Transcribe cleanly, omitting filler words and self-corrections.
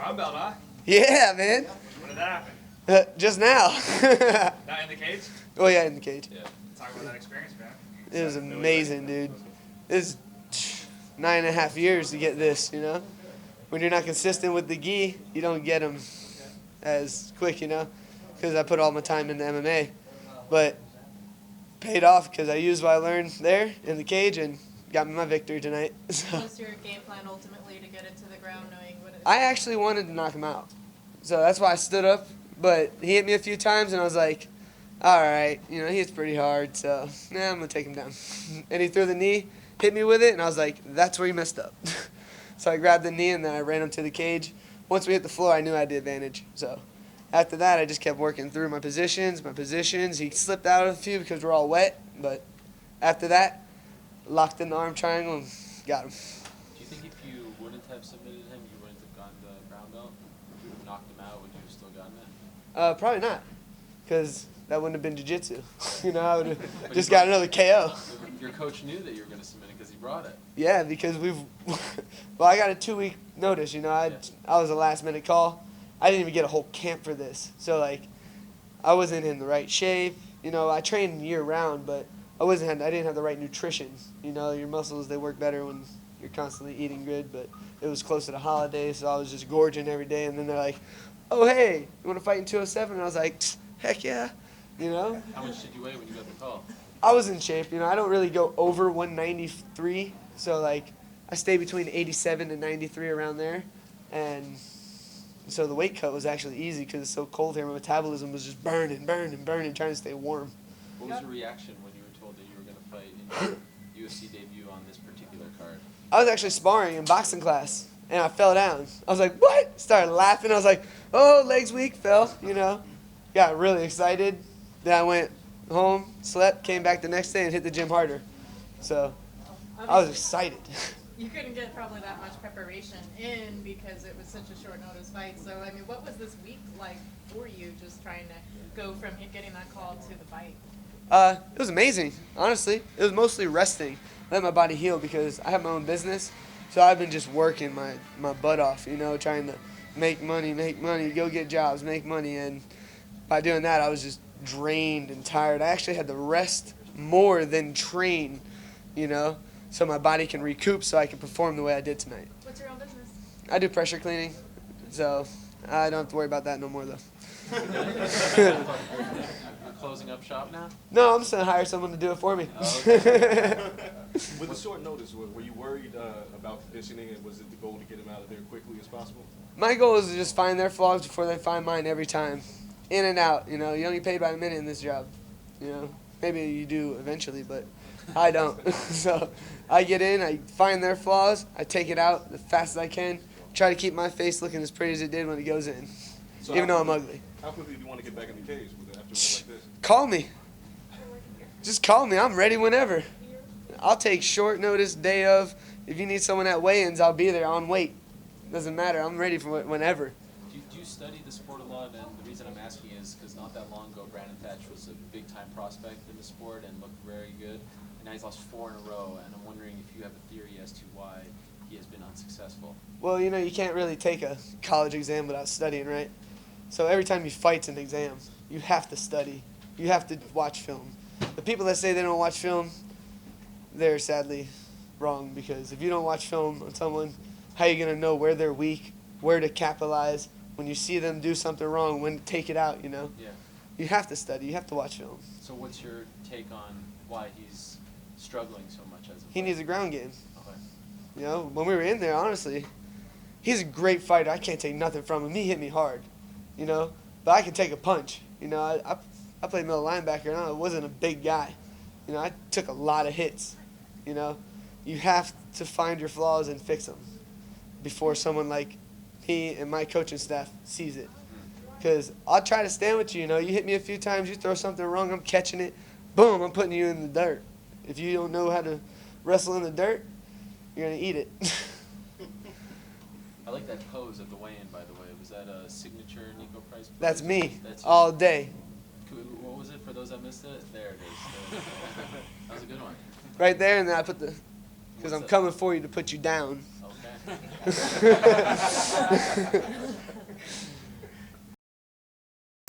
brown belt, huh? Yeah, man. When did that happen? Just now. Not in the cage? Oh, yeah, in the cage. Yeah. Talk about that experience, man. It was amazing, dude. It was 9.5 years to get this, you know? When you're not consistent with the gi, you don't get them as quick, you know? Because I put all my time into MMA. But paid off because I used what I learned there in the cage and got me my victory tonight. So. What's your game plan ultimately to get it to the ground knowing what it is? I actually wanted to knock him out. So that's why I stood up. But he hit me a few times and I was like, all right, you know, he hits pretty hard, so I'm going to take him down. And he threw the knee, hit me with it, and I was like, that's where he messed up. So I grabbed the knee and then I ran him to the cage. Once we hit the floor, I knew I had the advantage. So after that, I just kept working through my positions. He slipped out of a few because we're all wet, but after that, locked in the arm triangle and got him. Do you think if you wouldn't have submitted him, you wouldn't have gotten the brown belt? If you would have knocked him out, would you have still gotten it? Probably not, because that wouldn't have been jiu-jitsu. You know, I would have just got another KO. Your coach knew that you were going to submit it because he brought it. Yeah, because well, I got a 2-week notice, you know. I was a last-minute call. I didn't even get a whole camp for this. So, like, I wasn't in the right shape. You know, I trained year-round, but I didn't have the right nutrition. You know, your muscles, they work better when you're constantly eating good, but it was close to the holidays, so I was just gorging every day. And then they're like, oh, hey, you want to fight in 207? And I was like, heck yeah, you know. How much did you weigh when you got the call? I was in shape. You know, I don't really go over 193, so, like, I stay between 87 and 93 around there. And so the weight cut was actually easy because it's so cold here. My metabolism was just burning, trying to stay warm. What was your reaction when you were told that you were going to fight in your UFC debut on this particular card? I was actually sparring in boxing class, and I fell down. I was like, what? Started laughing. I was like, oh, legs weak, fell, you know. Got really excited. Then I went home, slept, came back the next day, and hit the gym harder. So I was excited. You couldn't get probably that much preparation in because it was such a short notice fight. So, I mean, what was this week like for you, just trying to go from getting that call to the fight? It was amazing, honestly. It was mostly resting, let my body heal because I have my own business. So I've been just working my butt off, you know, trying to make money, go get jobs, make money. And by doing that, I was just drained and tired. I actually had to rest more than train, you know, so my body can recoup so I can perform the way I did tonight. What's your own business? I do pressure cleaning, so I don't have to worry about that no more, though. You're closing up shop now? No, I'm just going to hire someone to do it for me. Oh, okay. With the short notice, were you worried about conditioning, and was it the goal to get him out of there quickly as possible? My goal is to just find their flaws before they find mine every time. In and out, you know. You don't get paid by the minute in this job, you know. Maybe you do eventually, but I don't. So I get in, I find their flaws, I take it out as fast as I can, try to keep my face looking as pretty as it did when it goes in, So even though I'm ugly. How quickly do you want to get back in the cage after a win like this? Call me. Just call me. I'm ready whenever. I'll take short notice, day of. If you need someone at weigh-ins, I'll be there on weight. Doesn't matter. I'm ready for whenever. Do you study the sport a lot? And the reason I'm asking is because not that long ago, Brandon Thatch was a big-time prospect in the sport and looked very good. And now he's lost 4 in a row. And I'm wondering if you have a theory as to why he has been unsuccessful. Well, you know, you can't really take a college exam without studying, right? So every time you fight's an exam. You have to study. You have to watch film. The people that say they don't watch film, they're sadly wrong, because if you don't watch film on someone, how are you going to know where they're weak, where to capitalize, when you see them do something wrong, when to take it out, you know? Yeah. You have to study. You have to watch film. So what's your take on why he's struggling so much as a He needs a ground game. Okay. You know, when we were in there, honestly, he's a great fighter. I can't take nothing from him. He hit me hard, you know? But I can take a punch. You know, I played middle linebacker, and I wasn't a big guy. You know, I took a lot of hits. You know, you have to find your flaws and fix them before someone like me and my coaching staff sees it. Because I'll try to stand with you. You know, you hit me a few times, you throw something wrong, I'm catching it. Boom, I'm putting you in the dirt. If you don't know how to wrestle in the dirt, you're going to eat it. I like that pose at the weigh-in, by the way. Was that a signature Niko Price pose? That's me, That's all day. What was it for those that missed it? There it is. That was a good one. Right there, and then I put the, because What's I'm that? coming for you to put you down. Okay.